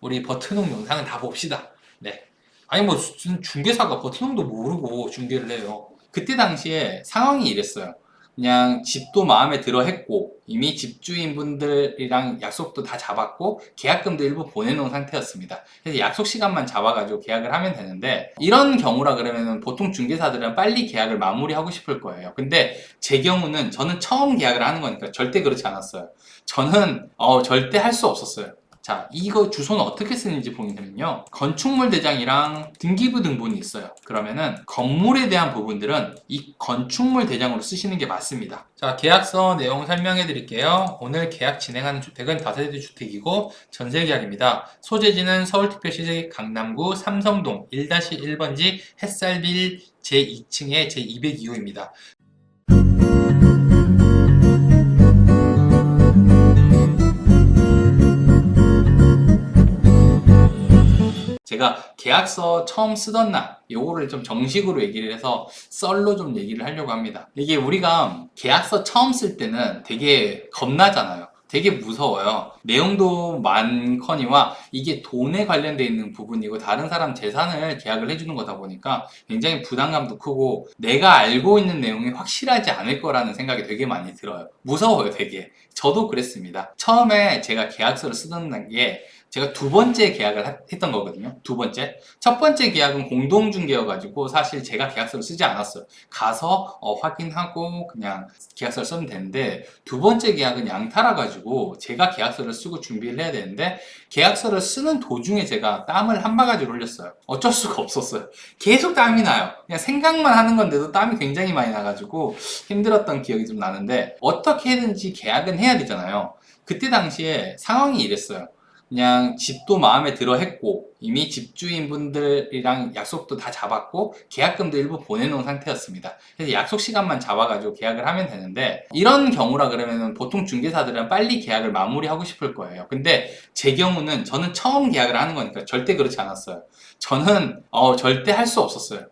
우리 버트농 영상은 다 봅시다. 네. 아니 뭐 무슨 중개사가 버트농도 모르고 중개를 해요. 그때 당시에 상황이 이랬어요. 그냥 집도 마음에 들어 했고 이미 집주인분들이랑 약속도 다 잡았고 계약금도 일부 보내놓은 상태였습니다. 그래서 약속 시간만 잡아가지고 계약을 하면 되는데, 이런 경우라 그러면 보통 중개사들은 빨리 계약을 마무리하고 싶을 거예요. 근데 제 경우는 저는 처음 계약을 하는 거니까 절대 그렇지 않았어요. 저는 절대 할 수 없었어요. 자, 이거 주소는 어떻게 쓰는지 보면요, 건축물 대장이랑 등기부 등본이 있어요. 그러면은 건물에 대한 부분들은 이 건축물 대장으로 쓰시는 게 맞습니다. 자, 계약서 내용 설명해 드릴게요. 오늘 계약 진행하는 주택은 다세대 주택이고 전세 계약입니다. 소재지는 서울특별시 강남구 삼성동 1-1번지 햇살빌 제2층의 제202호입니다. 제가 계약서 처음 쓰던 날, 요거를 좀 정식으로 얘기를 해서 썰로 좀 얘기를 하려고 합니다. 이게 우리가 계약서 처음 쓸 때는 되게 겁나잖아요. 되게 무서워요. 내용도 많거니와 이게 돈에 관련돼 있는 부분이고 다른 사람 재산을 계약을 해주는 거다 보니까 굉장히 부담감도 크고 내가 알고 있는 내용이 확실하지 않을 거라는 생각이 되게 많이 들어요. 무서워요, 되게. 저도 그랬습니다. 처음에 제가 계약서를 쓰던 게 제가 두 번째 계약을 했던 거거든요. 두 번째. 첫 번째 계약은 공동중개여가지고 사실 제가 계약서를 쓰지 않았어요. 가서 확인하고 그냥 계약서를 쓰면 되는데, 두 번째 계약은 양타라 가지고 제가 계약서를 쓰고 준비를 해야 되는데, 계약서를 쓰는 도중에 제가 땀을 한 바가지로 흘렸어요. 어쩔 수가 없었어요. 계속 땀이 나요. 그냥 생각만 하는 건데도 땀이 굉장히 많이 나가지고 힘들었던 기억이 좀 나는데, 어떻게든지 계약은 해야 되잖아요. 그때 당시에 상황이 이랬어요. 그냥 집도 마음에 들어 했고 이미 집주인분들이랑 약속도 다 잡았고 계약금도 일부 보내놓은 상태였습니다. 그래서 약속 시간만 잡아가지고 계약을 하면 되는데, 이런 경우라 그러면 보통 중개사들은 빨리 계약을 마무리하고 싶을 거예요. 근데 제 경우는 저는 처음 계약을 하는 거니까 절대 그렇지 않았어요. 저는 절대 할 수 없었어요.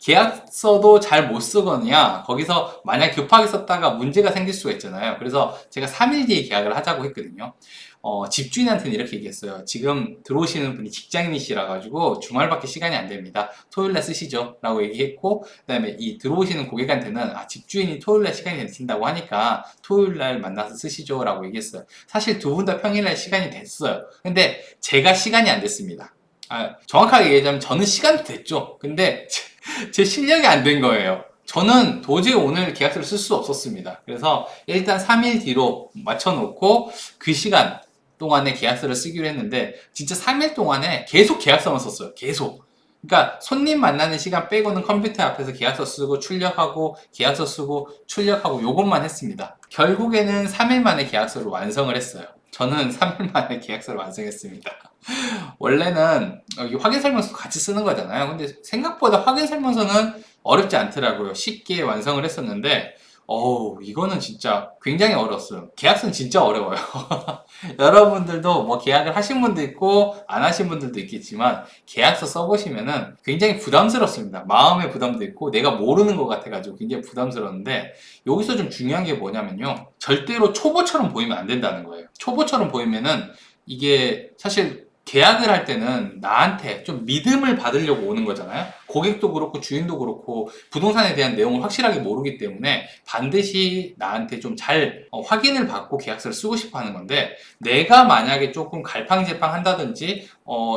계약서도 잘 못 쓰거나 거기서 만약 급하게 썼다가 문제가 생길 수가 있잖아요. 그래서 제가 3일 뒤에 계약을 하자고 했거든요. 집주인한테는 이렇게 얘기했어요. 지금 들어오시는 분이 직장인이시라 가지고 주말밖에 시간이 안 됩니다. 토요일날 쓰시죠 라고 얘기했고, 그 다음에 이 들어오시는 고객한테는 집주인이 토요일날 시간이 되신다고 하니까 토요일날 만나서 쓰시죠 라고 얘기했어요. 사실 두 분 다 평일날 시간이 됐어요. 근데 제가 시간이 안 됐습니다. 정확하게 얘기하자면 저는 시간도 됐죠. 근데 제 실력이 안 된 거예요. 저는 도저히 오늘 계약서를 쓸 수 없었습니다. 그래서 일단 3일 뒤로 맞춰놓고 그 시간 동안에 계약서를 쓰기로 했는데, 진짜 3일 동안에 계속 계약서만 썼어요. 계속. 그러니까 손님 만나는 시간 빼고는 컴퓨터 앞에서 계약서 쓰고 출력하고 계약서 쓰고 출력하고 요것만 했습니다. 결국에는 3일 만에 계약서를 완성을 했어요. 저는 3일 만에 계약서를 완성했습니다. 원래는 여기 확인 설명서 같이 쓰는 거잖아요. 근데 생각보다 확인 설명서는 어렵지 않더라고요. 쉽게 완성을 했었는데, 이거는 진짜 굉장히 어려웠어요. 계약서는 진짜 어려워요. 여러분들도 뭐 계약을 하신 분도 있고 안 하신 분들도 있겠지만 계약서 써보시면은 굉장히 부담스럽습니다. 마음의 부담도 있고 내가 모르는 것 같아가지고 굉장히 부담스러운데, 여기서 좀 중요한 게 뭐냐면요, 절대로 초보처럼 보이면 안 된다는 거예요. 초보처럼 보이면은 이게 사실 계약을 할 때는 나한테 좀 믿음을 받으려고 오는 거잖아요. 고객도 그렇고 주인도 그렇고 부동산에 대한 내용을 확실하게 모르기 때문에 반드시 나한테 좀 잘 확인을 받고 계약서를 쓰고 싶어 하는 건데, 내가 만약에 조금 갈팡질팡 한다든지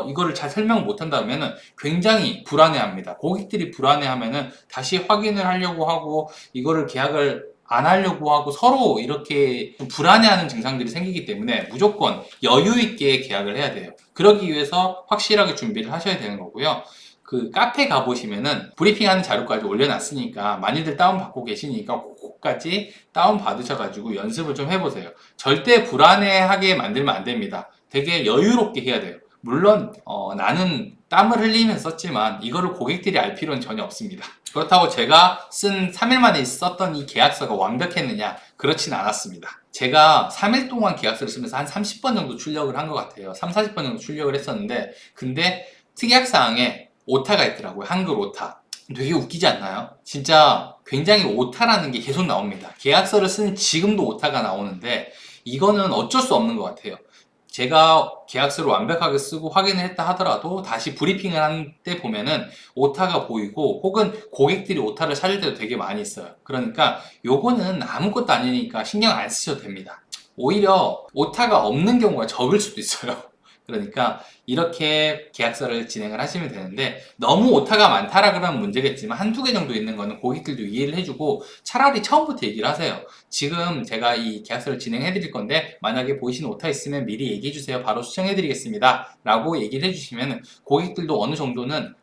이거를 잘 설명을 못 한다면은 굉장히 불안해합니다. 고객들이 불안해하면은 다시 확인을 하려고 하고 이거를 계약을 안 하려고 하고 서로 이렇게 좀 불안해하는 증상들이 생기기 때문에 무조건 여유 있게 계약을 해야 돼요. 그러기 위해서 확실하게 준비를 하셔야 되는 거고요. 그 카페 가보시면은 브리핑하는 자료까지 올려놨으니까 많이들 다운받고 계시니까 그거까지 다운받으셔가지고 연습을 좀 해보세요. 절대 불안해하게 만들면 안 됩니다. 되게 여유롭게 해야 돼요. 물론 나는 땀을 흘리면서 썼지만 이거를 고객들이 알 필요는 전혀 없습니다. 그렇다고 제가 쓴 3일 만에 썼던 이 계약서가 완벽했느냐? 그렇진 않았습니다. 제가 3일 동안 계약서를 쓰면서 한 30번 정도 출력을 한 것 같아요. 3, 40번 정도 출력을 했었는데, 근데 특약사항에 오타가 있더라고요. 한글 오타. 되게 웃기지 않나요? 진짜 굉장히 오타라는 게 계속 나옵니다. 계약서를 쓴 지금도 오타가 나오는데 이거는 어쩔 수 없는 것 같아요. 제가 계약서를 완벽하게 쓰고 확인을 했다 하더라도 다시 브리핑을 한 때 보면은 오타가 보이고 혹은 고객들이 오타를 찾을 때도 되게 많이 있어요. 그러니까 요거는 아무것도 아니니까 신경 안 쓰셔도 됩니다. 오히려 오타가 없는 경우가 적을 수도 있어요. 그러니까 이렇게 계약서를 진행을 하시면 되는데, 너무 오타가 많다라 그러면 문제겠지만 한두 개 정도 있는 거는 고객들도 이해를 해주고 차라리 처음부터 얘기를 하세요. 지금 제가 이 계약서를 진행해 드릴 건데 만약에 보이시는 오타 있으면 미리 얘기해 주세요. 바로 수정해 드리겠습니다 라고 얘기를 해주시면 고객들도 어느 정도는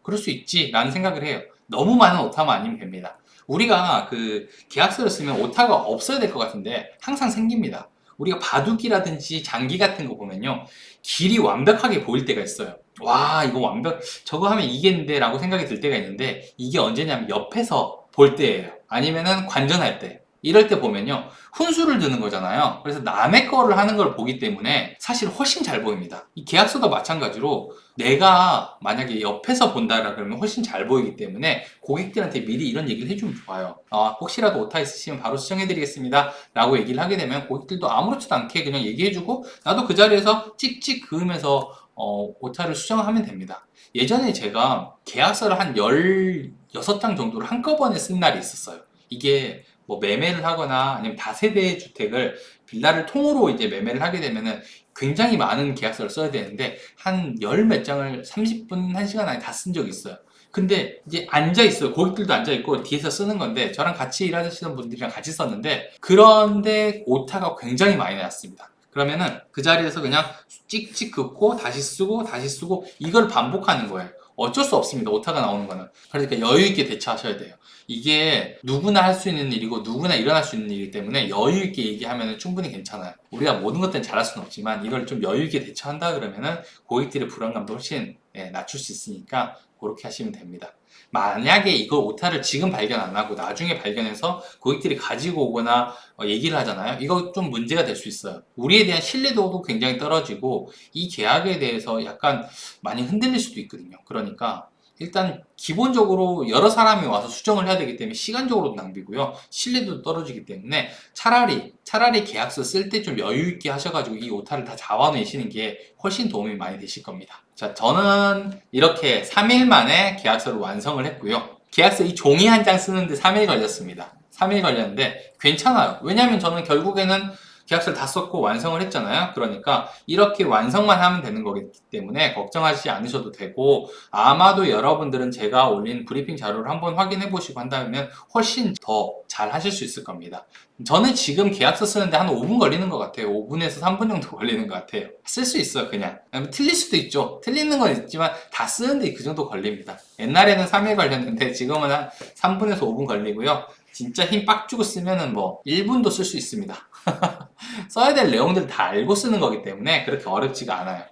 그럴 수 있지 라는 생각을 해요. 너무 많은 오타만 아니면 됩니다. 우리가 그 계약서를 쓰면 오타가 없어야 될 것 같은데 항상 생깁니다. 우리가 바둑이라든지 장기 같은 거 보면요, 길이 완벽하게 보일 때가 있어요. 와, 이거 저거 하면 이겠는데 라고 생각이 들 때가 있는데, 이게 언제냐면 옆에서 볼 때예요. 아니면은 관전할 때. 이럴 때 보면요, 훈수를 두는 거잖아요. 그래서 남의 거를 하는 걸 보기 때문에 사실 훨씬 잘 보입니다. 이 계약서도 마찬가지로 내가 만약에 옆에서 본다라 그러면 훨씬 잘 보이기 때문에 고객들한테 미리 이런 얘기를 해주면 좋아요. 혹시라도 오타 있으시면 바로 수정해드리겠습니다 라고 얘기를 하게 되면 고객들도 아무렇지도 않게 그냥 얘기해주고, 나도 그 자리에서 찍찍 그으면서 오타를 수정하면 됩니다. 예전에 제가 계약서를 한 16장 정도를 한꺼번에 쓴 날이 있었어요. 이게 뭐 매매를 하거나 아니면 다세대 주택을 빌라를 통으로 이제 매매를 하게 되면은 굉장히 많은 계약서를 써야 되는데 한 열 몇 장을 30분, 1시간 안에 다 쓴 적이 있어요. 근데 이제 앉아있어요. 고객들도 앉아있고 뒤에서 쓰는 건데 저랑 같이 일하시던 분들이랑 같이 썼는데, 그런데 오타가 굉장히 많이 났습니다. 그러면은 그 자리에서 그냥 찍찍 긋고 다시 쓰고 다시 쓰고 이걸 반복하는 거예요. 어쩔 수 없습니다. 오타가 나오는 거는. 그러니까 여유 있게 대처하셔야 돼요. 이게 누구나 할 수 있는 일이고 누구나 일어날 수 있는 일이기 때문에 여유 있게 얘기하면 충분히 괜찮아요. 우리가 모든 것들은 잘할 수는 없지만 이걸 좀 여유 있게 대처한다 그러면은 고객들의 불안감도 훨씬 낮출 수 있으니까 그렇게 하시면 됩니다. 만약에 이거 오타를 지금 발견 안 하고 나중에 발견해서 고객들이 가지고 오거나 얘기를 하잖아요. 이거 좀 문제가 될 수 있어요. 우리에 대한 신뢰도도 굉장히 떨어지고 이 계약에 대해서 약간 많이 흔들릴 수도 있거든요. 그러니까 일단 기본적으로 여러 사람이 와서 수정을 해야 되기 때문에 시간적으로도 낭비고요. 신뢰도도 떨어지기 때문에 차라리 계약서 쓸 때 좀 여유 있게 하셔가지고 이 오타를 다 잡아내시는 게 훨씬 도움이 많이 되실 겁니다. 자, 저는 이렇게 3일 만에 계약서를 완성을 했고요. 계약서 이 종이 한 장 쓰는데 3일 걸렸습니다. 3일 걸렸는데 괜찮아요. 왜냐면 저는 결국에는 계약서를 다 썼고 완성을 했잖아요. 그러니까 이렇게 완성만 하면 되는 거기 때문에 걱정하시지 않으셔도 되고, 아마도 여러분들은 제가 올린 브리핑 자료를 한번 확인해 보시고 한다면 훨씬 더 잘 하실 수 있을 겁니다. 저는 지금 계약서 쓰는데 한 5분 걸리는 것 같아요. 5분에서 3분 정도 걸리는 것 같아요. 쓸 수 있어요, 그냥. 틀릴 수도 있죠. 틀리는 건 있지만 다 쓰는데 그 정도 걸립니다. 옛날에는 3일 걸렸는데 지금은 한 3분에서 5분 걸리고요. 진짜 힘 빡 주고 쓰면은 뭐 1분도 쓸 수 있습니다. 써야 될 내용들을 다 알고 쓰는 거기 때문에 그렇게 어렵지가 않아요.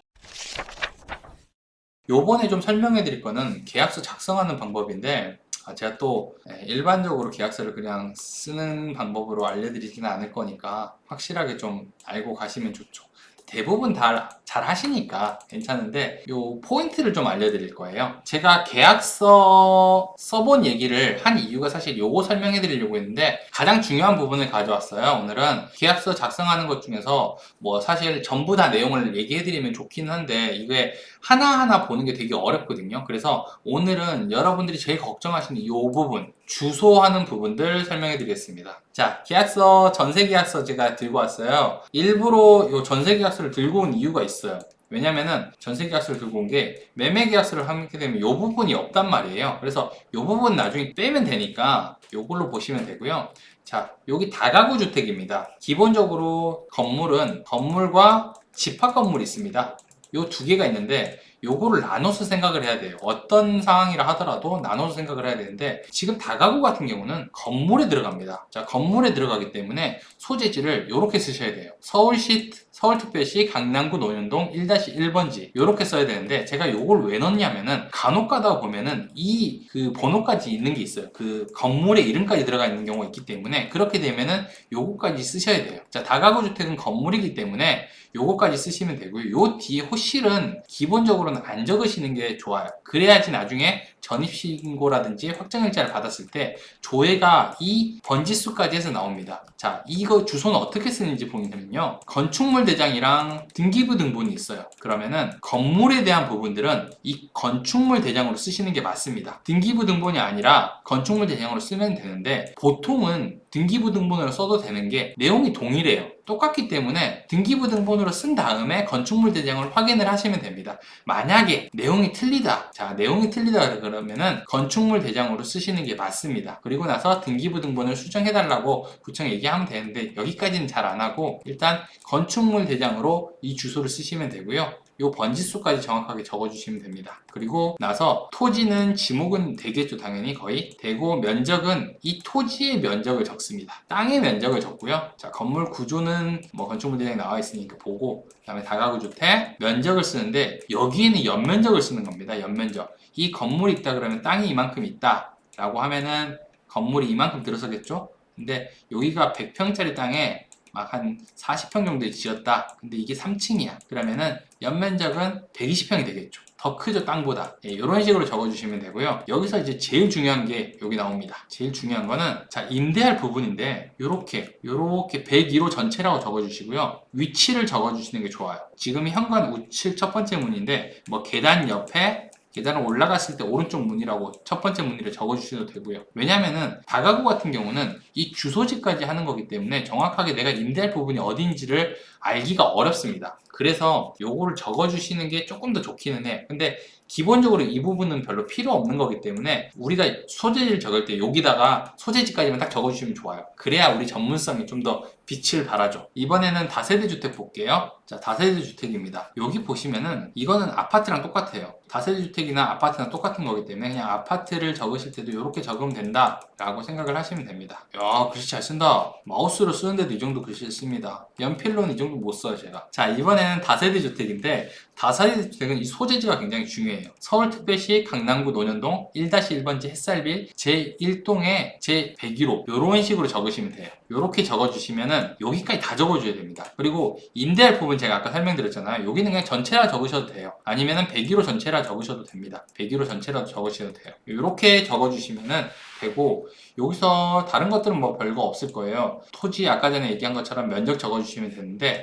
요번에 좀 설명해 드릴 거는 계약서 작성하는 방법인데, 제가 또 일반적으로 계약서를 그냥 쓰는 방법으로 알려드리지는 않을 거니까 확실하게 좀 알고 가시면 좋죠. 대부분 다 잘 하시니까 괜찮은데 요 포인트를 좀 알려드릴 거예요. 제가 계약서 써본 얘기를 한 이유가 사실 요거 설명해 드리려고 했는데, 가장 중요한 부분을 가져왔어요. 오늘은 계약서 작성하는 것 중에서 뭐 사실 전부 다 내용을 얘기해 드리면 좋긴 한데 이게 하나하나 보는 게 되게 어렵거든요. 그래서 오늘은 여러분들이 제일 걱정하시는 이 부분, 주소하는 부분들 설명해 드리겠습니다. 자, 계약서, 전세계약서 제가 들고 왔어요. 일부러 이 전세계약서를 들고 온 이유가 있어요. 왜냐면은 전세계약서를 들고 온 게 매매계약서를 하게 되면 이 부분이 없단 말이에요. 그래서 이 부분 나중에 빼면 되니까 이걸로 보시면 되고요. 자, 여기 다가구 주택입니다. 기본적으로 건물은 건물과 집합 건물이 있습니다. 요 두 개가 있는데 요거를 나눠서 생각을 해야 돼요. 어떤 상황이라 하더라도 나눠서 생각을 해야 되는데, 지금 다가구 같은 경우는 건물에 들어갑니다. 자, 건물에 들어가기 때문에 소재지를 이렇게 쓰셔야 돼요. 서울시, 서울특별시 강남구 논현동 1-1번지 이렇게 써야 되는데, 제가 요걸 왜 넣냐면은 간혹 가다 보면은 이 그 번호까지 있는 게 있어요. 그 건물의 이름까지 들어가 있는 경우가 있기 때문에 그렇게 되면은 요거까지 쓰셔야 돼요. 자, 다가구 주택은 건물이기 때문에 요거까지 쓰시면 되고요. 요 뒤에 호실은 기본적으로 기본적으로는 안 적으시는 게 좋아요. 그래야지 나중에 전입신고라든지 확정일자를 받았을 때 조회가 이 번지수까지 해서 나옵니다. 자, 이거 주소는 어떻게 쓰는지 보면요, 건축물 대장이랑 등기부 등본이 있어요. 그러면은 건물에 대한 부분들은 이 건축물 대장으로 쓰시는 게 맞습니다. 등기부 등본이 아니라 건축물 대장으로 쓰면 되는데, 보통은 등기부 등본으로 써도 되는 게 내용이 동일해요. 똑같기 때문에 등기부 등본으로 쓴 다음에 건축물 대장을 확인을 하시면 됩니다. 만약에 내용이 틀리다, 자, 내용이 틀리다 그러면은 건축물 대장으로 쓰시는 게 맞습니다. 그리고 나서 등기부 등본을 수정해달라고 구청에 얘기하면 되는데, 여기까지는 잘 안 하고 일단 건축물 대장으로 이 주소를 쓰시면 되고요. 요 번지수까지 정확하게 적어주시면 됩니다. 그리고 나서 토지는 지목은 되겠죠. 당연히 거의 되고, 면적은 이 토지의 면적을 적습니다. 땅의 면적을 적고요. 자, 건물 구조는 뭐 건축물 대장에 나와 있으니까 보고, 그 다음에 다가구 주택 면적을 쓰는데, 여기에는 연면적을 쓰는 겁니다. 연면적. 이 건물이 있다 그러면 땅이 이만큼 있다 라고 하면은 건물이 이만큼 들어서겠죠. 근데 여기가 100평짜리 땅에 막 한 40평 정도에 지었다. 근데 이게 3층이야. 그러면은 연면적은 120평이 되겠죠. 더 크죠, 땅보다. 예, 이런 식으로 적어주시면 되고요. 여기서 이제 제일 중요한 게 여기 나옵니다. 제일 중요한 거는, 자, 임대할 부분인데 요렇게 102호 전체라고 적어주시고요. 위치를 적어주시는 게 좋아요. 지금 현관 우측 첫 번째 문인데, 뭐 계단 옆에, 계단을 올라갔을 때 오른쪽 문이라고 첫 번째 문의를 적어주셔도 되고요. 왜냐면은 다가구 같은 경우는 이 주소지까지 하는 거기 때문에 정확하게 내가 임대할 부분이 어딘지를 알기가 어렵습니다. 그래서 요거를 적어주시는 게 조금 더 좋기는 해. 근데 기본적으로 이 부분은 별로 필요 없는 거기 때문에 우리가 소재지를 적을 때 여기다가 소재지까지만 딱 적어주시면 좋아요. 그래야 우리 전문성이 좀 더 빛을 발하죠. 이번에는 다세대 주택 볼게요. 자, 다세대 주택입니다. 여기 보시면은 이거는 아파트랑 똑같아요. 다세대 주택이나 아파트랑 똑같은 거기 때문에 그냥 아파트를 적으실 때도 이렇게 적으면 된다 라고 생각을 하시면 됩니다. 야, 글씨 잘 쓴다. 마우스로 쓰는데도 이 정도 글씨를 씁니다. 연필로는 이 정도 못 써요, 제가. 자, 이번에는 다세대 주택인데, 다세대 주택은 이 소재지가 굉장히 중요해요. 서울특별시 강남구 논현동 1-1번지 햇살빌 제1동에 제101호 요런 식으로 적으시면 돼요. 요렇게 적어주시면은 여기까지 다 적어줘야 됩니다. 그리고 임대할 부분 제가 아까 설명드렸잖아요. 여기는 그냥 전체라 적으셔도 돼요. 아니면은 101호 전체라 적으셔도 됩니다. 101호 전체라도 적으셔도 돼요. 요렇게 적어주시면은 되고, 여기서 다른 것들은 뭐 별거 없을 거예요. 토지 아까 전에 얘기한 것처럼 면적 적어주시면 되는데,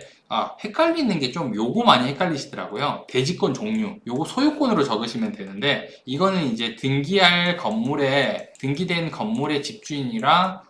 헷갈리는 게 좀 요거 많이 헷갈리시더라고요. 대지권 종류, 요거 소유권으로 적으시면 되는데, 이거는 이제 등기된 건물의 집주인이랑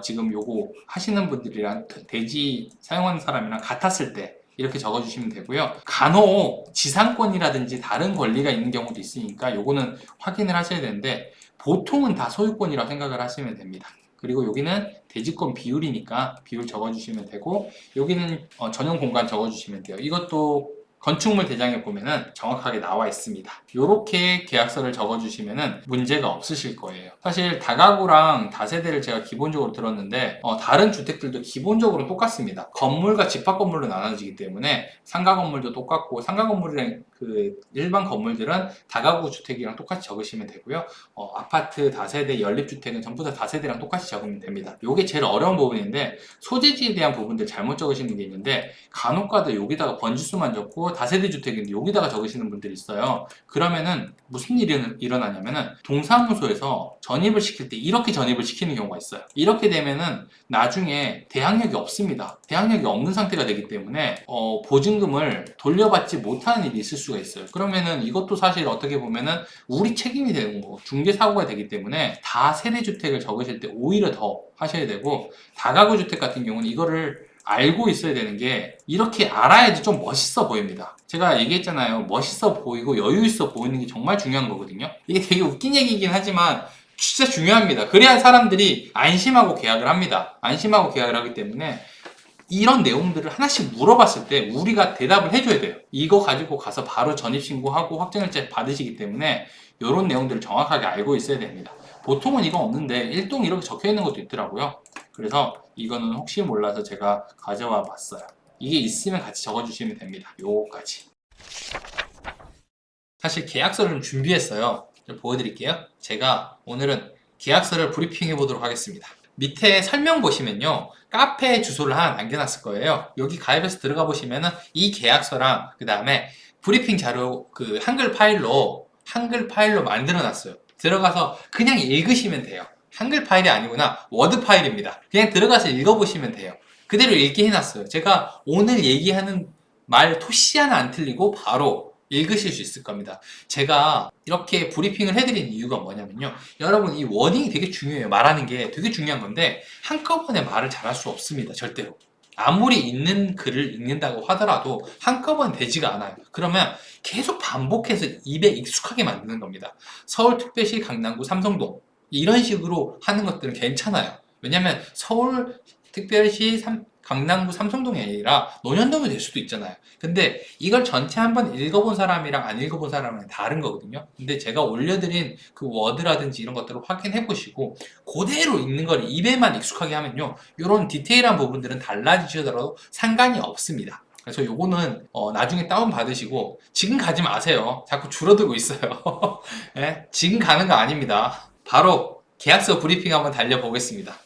지금 요거 하시는 분들이랑 대지 사용하는 사람이랑 같았을 때 이렇게 적어주시면 되고요. 간혹 지상권이라든지 다른 권리가 있는 경우도 있으니까 요거는 확인을 하셔야 되는데, 보통은 다 소유권이라고 생각을 하시면 됩니다. 그리고 여기는 대지권 비율이니까 비율 적어주시면 되고, 여기는 전용 공간 적어주시면 돼요. 이것도 건축물 대장에 보면은 정확하게 나와 있습니다. 이렇게 계약서를 적어주시면은 문제가 없으실 거예요. 사실 다가구랑 다세대를 제가 기본적으로 들었는데, 다른 주택들도 기본적으로 똑같습니다. 건물과 집합 건물로 나눠지기 때문에 상가 건물도 똑같고, 상가 건물이랑 그 일반 건물들은 다가구 주택이랑 똑같이 적으시면 되고요. 아파트 다세대 연립주택은 전부 다 다세대랑 똑같이 적으면 됩니다. 이게 제일 어려운 부분인데, 소재지에 대한 부분들 잘못 적으시는 게 있는데, 간혹가다 여기다가 번지수만 적고 다세대 주택인데 여기다가 적으시는 분들이 있어요. 그러면은 무슨 일이 일어나냐면은 동사무소에서 전입을 시킬 때 이렇게 전입을 시키는 경우가 있어요. 이렇게 되면은 나중에 대항력이 없습니다. 대항력이 없는 상태가 되기 때문에 보증금을 돌려받지 못하는 일이 있을 수가 있어요. 그러면은 이것도 사실 어떻게 보면은 우리 책임이 되는 거, 중개사고가 되기 때문에 다세대 주택을 적으실 때 오히려 더 하셔야 되고, 다가구 주택 같은 경우는 이거를 알고 있어야 되는 게, 이렇게 알아야지 좀 멋있어 보입니다. 제가 얘기했잖아요. 멋있어 보이고 여유 있어 보이는 게 정말 중요한 거거든요. 이게 되게 웃긴 얘기이긴 하지만 진짜 중요합니다. 그래야 사람들이 안심하고 계약을 합니다. 안심하고 계약을 하기 때문에 이런 내용들을 하나씩 물어봤을 때 우리가 대답을 해줘야 돼요. 이거 가지고 가서 바로 전입신고하고 확정일자 받으시기 때문에 이런 내용들을 정확하게 알고 있어야 됩니다. 보통은 이거 없는데 1동 이렇게 적혀 있는 것도 있더라고요. 그래서 이거는 혹시 몰라서 제가 가져와 봤어요. 이게 있으면 같이 적어주시면 됩니다. 요거까지. 사실 계약서를 좀 준비했어요. 좀 보여드릴게요. 제가 오늘은 계약서를 브리핑해 보도록 하겠습니다. 밑에 설명 보시면요, 카페 주소를 하나 남겨놨을 거예요. 여기 가입해서 들어가 보시면은 이 계약서랑 그 다음에 브리핑 자료 그 한글 파일로 만들어 놨어요. 들어가서 그냥 읽으시면 돼요. 한글 파일이 아니구나. 워드 파일입니다. 그냥 들어가서 읽어보시면 돼요. 그대로 읽게 해놨어요. 제가 오늘 얘기하는 말 토시 하나 안 틀리고 바로 읽으실 수 있을 겁니다. 제가 이렇게 브리핑을 해드린 이유가 뭐냐면요. 여러분, 이 워딩이 되게 중요해요. 말하는 게 되게 중요한 건데 한꺼번에 말을 잘할 수 없습니다. 절대로. 아무리 있는 글을 읽는다고 하더라도 한꺼번에 되지가 않아요. 그러면 계속 반복해서 입에 익숙하게 만드는 겁니다. 서울특별시 강남구 삼성동 이런 식으로 하는 것들은 괜찮아요. 왜냐면 서울특별시 강남구 삼성동이 아니라 논현동이 될 수도 있잖아요. 근데 이걸 전체 한번 읽어본 사람이랑 안 읽어본 사람은 다른 거거든요. 근데 제가 올려드린 그 워드라든지 이런 것들을 확인해 보시고 그대로 읽는 걸 입에만 익숙하게 하면요, 이런 디테일한 부분들은 달라지더라도 상관이 없습니다. 그래서 요거는 나중에 다운 받으시고 지금 가지 마세요. 자꾸 줄어들고 있어요. 네? 지금 가는 거 아닙니다. 바로 계약서 브리핑 한번 달려보겠습니다.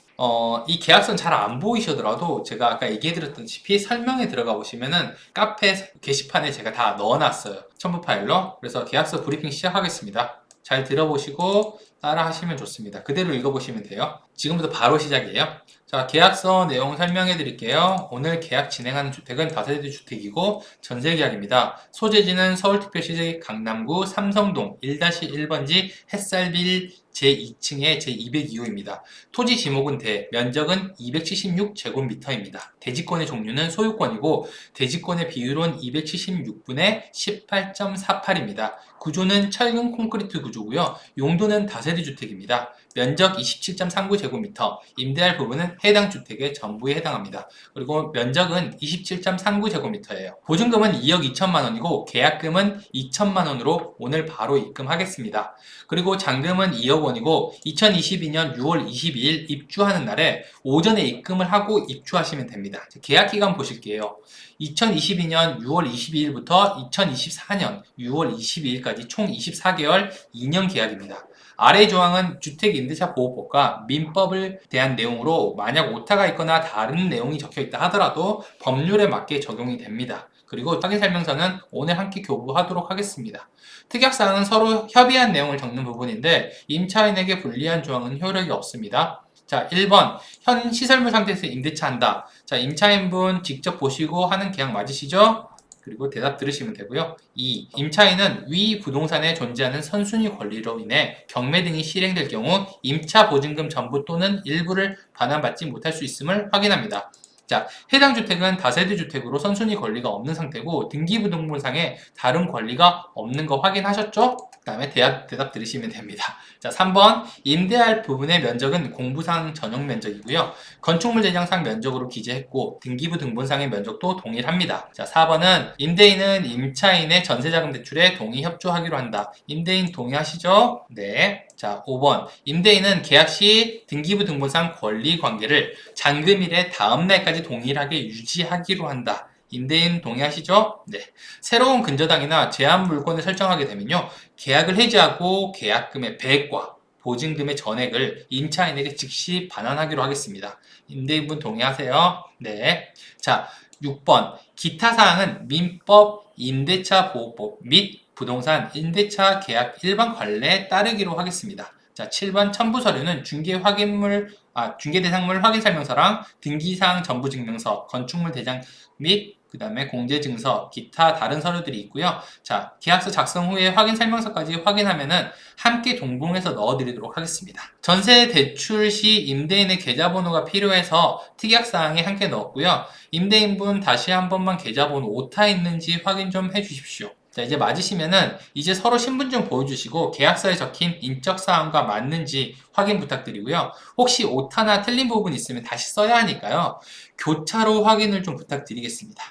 이 계약서는 잘 안 보이시더라도 제가 아까 얘기해드렸다시피 설명에 들어가 보시면은 카페 게시판에 제가 다 넣어놨어요. 첨부 파일로. 그래서 계약서 브리핑 시작하겠습니다. 잘 들어보시고 따라 하시면 좋습니다. 그대로 읽어보시면 돼요. 지금부터 바로 시작이에요. 자, 계약서 내용 설명해 드릴게요. 오늘 계약 진행하는 주택은 다세대 주택이고 전세계약입니다. 소재지는 서울특별시 강남구 삼성동 1-1번지 햇살빌 제2층의 제202호입니다. 토지 지목은 면적은 276제곱미터입니다. 대지권의 종류는 소유권이고 대지권의 비율은 276분의 18.48입니다. 구조는 철근 콘크리트 구조고요. 용도는 다세대 주택입니다. 면적 27.39제곱미터, 임대할 부분은 해당 주택의 전부에 해당합니다. 그리고 면적은 27.39제곱미터예요. 보증금은 2억 2천만 원이고 계약금은 2천만 원으로 오늘 바로 입금하겠습니다. 그리고 잔금은 2억 원이고 2022년 6월 22일 입주하는 날에 오전에 입금을 하고 입주하시면 됩니다. 계약 기간 보실게요. 2022년 6월 22일부터 2024년 6월 22일까지 총 24개월 2년 계약입니다. 아래 조항은 주택임대차보호법과 민법을 대한 내용으로 만약 오타가 있거나 다른 내용이 적혀있다 하더라도 법률에 맞게 적용이 됩니다. 그리고 확인 설명서는 오늘 함께 교부하도록 하겠습니다. 특약사항은 서로 협의한 내용을 적는 부분인데 임차인에게 불리한 조항은 효력이 없습니다. 자, 1번 현 시설물 상태에서 임대차 한다. 자, 임차인분 직접 보시고 하는 계약 맞으시죠? 그리고 대답 들으시면 되고요. 2. 임차인은 위 부동산에 존재하는 선순위 권리로 인해 경매 등이 실행될 경우 임차 보증금 전부 또는 일부를 반환받지 못할 수 있음을 확인합니다. 자, 해당 주택은 다세대 주택으로 선순위 권리가 없는 상태고 등기부등본상에 다른 권리가 없는 거 확인하셨죠? 그 다음에 대답 들으시면 됩니다. 자, 3번 임대할 부분의 면적은 공부상 전용 면적이고요. 건축물 대장상 면적으로 기재했고 등기부등본상의 면적도 동일합니다. 자, 4번은 임대인은 임차인의 전세자금 대출에 동의 협조하기로 한다. 임대인 동의하시죠? 네. 자, 5번 임대인은 계약 시 등기부등본상 권리관계를 잔금일의 다음 날까지 동일하게 유지하기로 한다. 임대인 동의하시죠? 네. 새로운 근저당이나 제한 물건을 설정하게 되면요, 계약을 해지하고 계약금의 배액과 보증금의 전액을 임차인에게 즉시 반환하기로 하겠습니다. 임대인분 동의하세요? 네. 자, 6번 기타 사항은 민법, 임대차 보호법 및 부동산 임대차 계약 일반 관례에 따르기로 하겠습니다. 자, 7번 첨부 서류는 중개 대상물 확인 설명서랑 등기사항 전부 증명서, 건축물 대장 및 그 다음에 공제증서, 기타 다른 서류들이 있고요. 자, 계약서 작성 후에 확인 설명서까지 확인하면은 함께 동봉해서 넣어드리도록 하겠습니다. 전세 대출 시 임대인의 계좌번호가 필요해서 특약사항에 함께 넣었고요. 임대인분 다시 한 번만 계좌번호 오타 있는지 확인 좀 해주십시오. 자, 이제 맞으시면은 이제 서로 신분증 보여주시고 계약서에 적힌 인적사항과 맞는지 확인 부탁드리고요. 혹시 오타나 틀린 부분 있으면 다시 써야 하니까요, 교차로 확인을 좀 부탁드리겠습니다.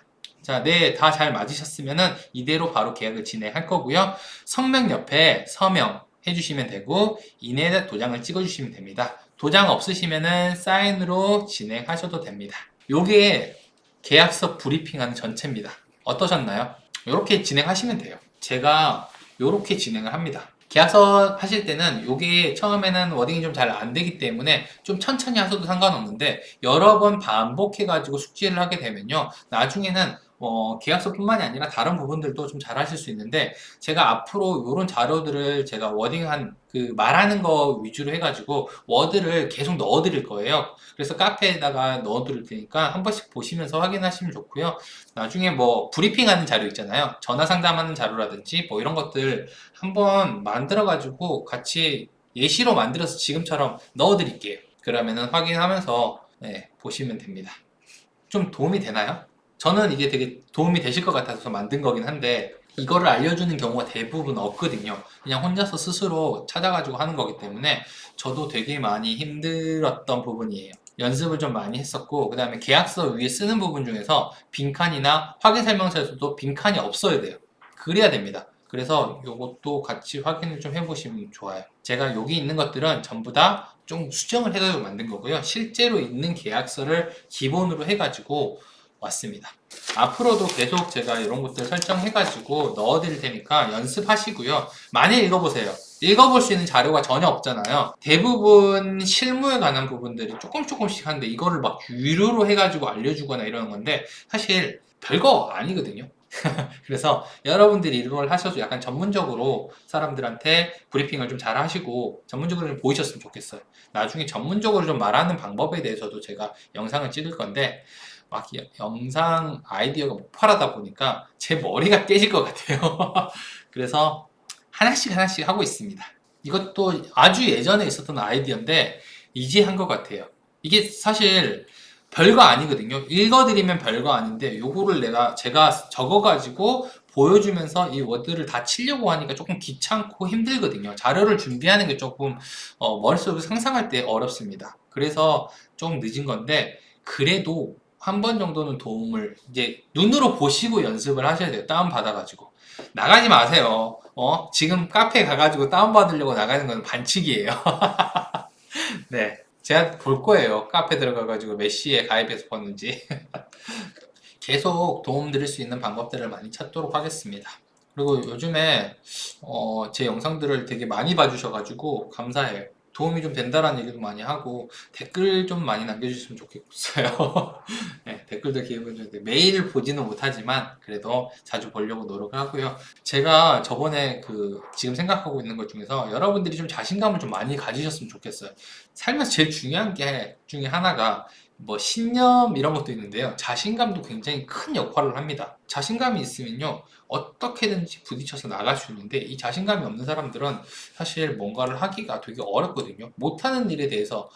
자, 네, 다 잘 맞으셨으면은 이대로 바로 계약을 진행할 거고요. 성명 옆에 서명 해주시면 되고 인해 도장을 찍어주시면 됩니다. 도장 없으시면은 사인으로 진행하셔도 됩니다. 요게 계약서 브리핑하는 전체입니다. 어떠셨나요? 이렇게 진행하시면 돼요. 제가 이렇게 진행을 합니다. 계약서 하실 때는 이게 처음에는 워딩이 좀 잘 안 되기 때문에 좀 천천히 하셔도 상관없는데 여러 번 반복해가지고 숙지를 하게 되면요, 나중에는 계약서뿐만이 아니라 다른 부분들도 좀 잘 하실 수 있는데, 제가 앞으로 이런 자료들을 제가 워딩한 그 말하는 거 위주로 해가지고 워드를 계속 넣어 드릴 거예요. 그래서 카페에다가 넣어 드릴 테니까 한 번씩 보시면서 확인하시면 좋고요. 나중에 뭐 브리핑하는 자료 있잖아요. 전화 상담하는 자료라든지 뭐 이런 것들 한번 만들어 가지고 같이 예시로 만들어서 지금처럼 넣어 드릴게요. 그러면은 확인하면서 네, 보시면 됩니다. 좀 도움이 되나요? 저는 이게 되게 도움이 되실 것 같아서 만든 거긴 한데, 이거를 알려주는 경우가 대부분 없거든요. 그냥 혼자서 스스로 찾아가지고 하는 거기 때문에 저도 되게 많이 힘들었던 부분이에요. 연습을 좀 많이 했었고, 그 다음에 계약서 위에 쓰는 부분 중에서 빈칸이나 확인 설명서에서도 빈칸이 없어야 돼요. 그래야 됩니다. 그래서 이것도 같이 확인을 좀 해보시면 좋아요. 제가 여기 있는 것들은 전부 다 좀 수정을 해가지고 만든 거고요. 실제로 있는 계약서를 기본으로 해가지고 왔습니다. 앞으로도 계속 제가 이런 것들 설정해가지고 넣어드릴 테니까 연습하시고요. 많이 읽어보세요. 읽어볼 수 있는 자료가 전혀 없잖아요. 대부분 실무에 관한 부분들이 조금씩 한데 이거를 막 유료로 해가지고 알려주거나 이러는 건데 사실 별거 아니거든요. 그래서 여러분들이 이걸 하셔서 약간 전문적으로 사람들한테 브리핑을 좀 잘 하시고 전문적으로 좀 보이셨으면 좋겠어요. 나중에 전문적으로 좀 말하는 방법에 대해서도 제가 영상을 찍을 건데 막 영상 아이디어가 폭발하다 보니까 제 머리가 깨질 것 같아요. 그래서 하나씩 하고 있습니다. 이것도 아주 예전에 있었던 아이디어인데 이제 한 것 같아요. 이게 사실 별거 아니거든요. 읽어드리면 별거 아닌데 요거를 제가 적어가지고 보여주면서 이 워드를 다 치려고 하니까 조금 귀찮고 힘들거든요. 자료를 준비하는 게 조금 머릿속으로 상상할 때 어렵습니다. 그래서 좀 늦은 건데 그래도 한 번 정도는 도움을 이제 눈으로 보시고 연습을 하셔야 돼요. 다운받아가지고. 나가지 마세요. 지금 카페 가가지고 다운받으려고 나가는 건 반칙이에요. 네. 제가 볼 거예요. 카페 들어가가지고 몇 시에 가입해서 봤는지. 계속 도움 드릴 수 있는 방법들을 많이 찾도록 하겠습니다. 그리고 요즘에 제 영상들을 되게 많이 봐주셔가지고 감사해요. 도움이 좀 된다라는 얘기도 많이 하고 댓글 좀 많이 남겨주시면 좋겠어요. 네, 댓글도 기회가 좀 매일 보지는 못하지만 그래도 자주 보려고 노력을 하고요. 제가 저번에 지금 생각하고 있는 것 중에서 여러분들이 좀 자신감을 좀 많이 가지셨으면 좋겠어요. 살면서 제일 중요한 게 중에 하나가 뭐 신념 이런 것도 있는데요. 자신감도 굉장히 큰 역할을 합니다. 자신감이 있으면요. 어떻게든지 부딪혀서 나갈 수 있는데 이 자신감이 없는 사람들은 사실 뭔가를 하기가 되게 어렵거든요. 못하는 일에 대해서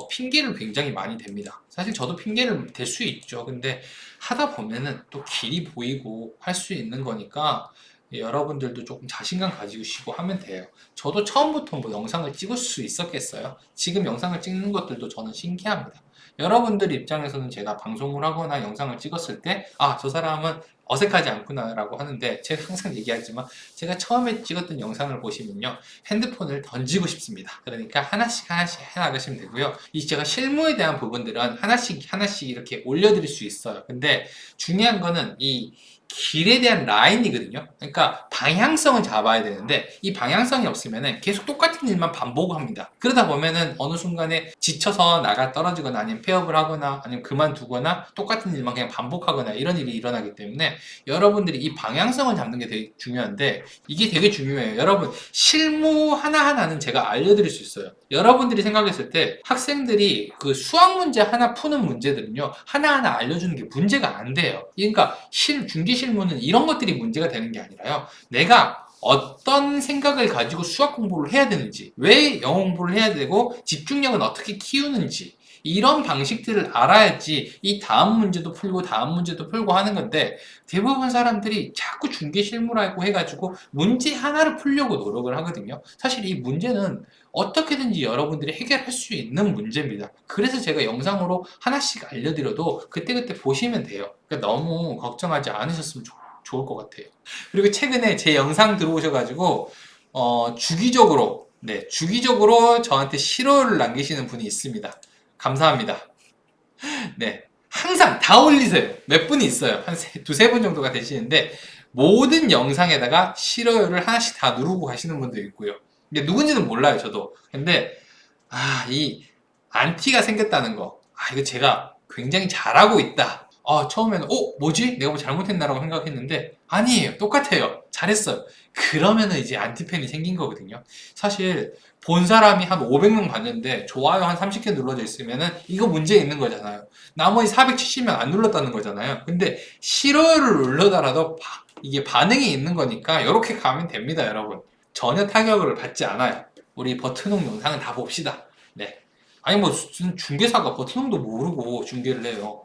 핑계를 굉장히 많이 댑니다. 사실 저도 핑계를 댈 수 있죠. 근데 하다 보면은 또 길이 보이고 할 수 있는 거니까 여러분들도 조금 자신감 가지시고 하면 돼요. 저도 처음부터 뭐 영상을 찍을 수 있었겠어요? 지금 영상을 찍는 것들도 저는 신기합니다. 여러분들 입장에서는 제가 방송을 하거나 영상을 찍었을 때, 아, 저 사람은 어색하지 않구나라고 하는데, 제가 항상 얘기하지만, 제가 처음에 찍었던 영상을 보시면요, 핸드폰을 던지고 싶습니다. 그러니까 하나씩 해나가시면 되고요. 이 제가 실무에 대한 부분들은 하나씩 이렇게 올려드릴 수 있어요. 근데 중요한 거는 이 길에 대한 라인이거든요. 그러니까 방향성을 잡아야 되는데 이 방향성이 없으면 계속 똑같은 일만 반복합니다. 그러다 보면은 어느 순간에 지쳐서 나가 떨어지거나 아니면 폐업을 하거나 아니면 그만두거나 똑같은 일만 그냥 반복하거나 이런 일이 일어나기 때문에 여러분들이 이 방향성을 잡는 게 되게 중요한데 이게 되게 중요해요. 여러분 실무 하나하나는 제가 알려드릴 수 있어요. 여러분들이 생각했을 때 학생들이 그 수학 문제 하나 푸는 문제들은요 하나하나 알려주는 게 문제가 안 돼요. 그러니까 중기 실무는 이런 것들이 문제가 되는 게 아니라요. 내가 어떤 생각을 가지고 수학 공부를 해야 되는지, 왜 영어 공부를 해야 되고, 집중력은 어떻게 키우는지, 이런 방식들을 알아야지 이 다음 문제도 풀고 다음 문제도 풀고 하는 건데 대부분 사람들이 자꾸 중개 실무라고 해가지고 문제 하나를 풀려고 노력을 하거든요. 사실 이 문제는 어떻게든지 여러분들이 해결할 수 있는 문제입니다. 그래서 제가 영상으로 하나씩 알려드려도 그때그때 보시면 돼요. 그러니까 너무 걱정하지 않으셨으면 좋을 것 같아요. 그리고 최근에 제 영상 들어오셔가지고 주기적으로 저한테 싫어요를 남기시는 분이 있습니다. 감사합니다. 네. 항상 다 올리세요. 몇 분이 있어요. 한 두세 분 정도가 되시는데, 모든 영상에다가 싫어요를 하나씩 다 누르고 가시는 분도 있고요. 근데 누군지는 몰라요, 저도. 근데, 이 안티가 생겼다는 거. 이거 제가 굉장히 잘하고 있다. 처음에는 뭐지? 내가 뭐 잘못했나라고 생각했는데 아니에요. 똑같아요. 잘했어요. 그러면은 이제 안티팬이 생긴 거거든요. 사실 본 사람이 한 500명 봤는데 좋아요 한 30개 눌러져 있으면은 이거 문제 있는 거잖아요. 나머지 470명 안 눌렀다는 거잖아요. 근데 싫어요를 눌러더라도 이게 반응이 있는 거니까 이렇게 가면 됩니다, 여러분. 전혀 타격을 받지 않아요. 우리 버튼홍 영상은 다 봅시다. 네. 아니 뭐 무슨 중개사가 버튼홍도 모르고 중개를 해요.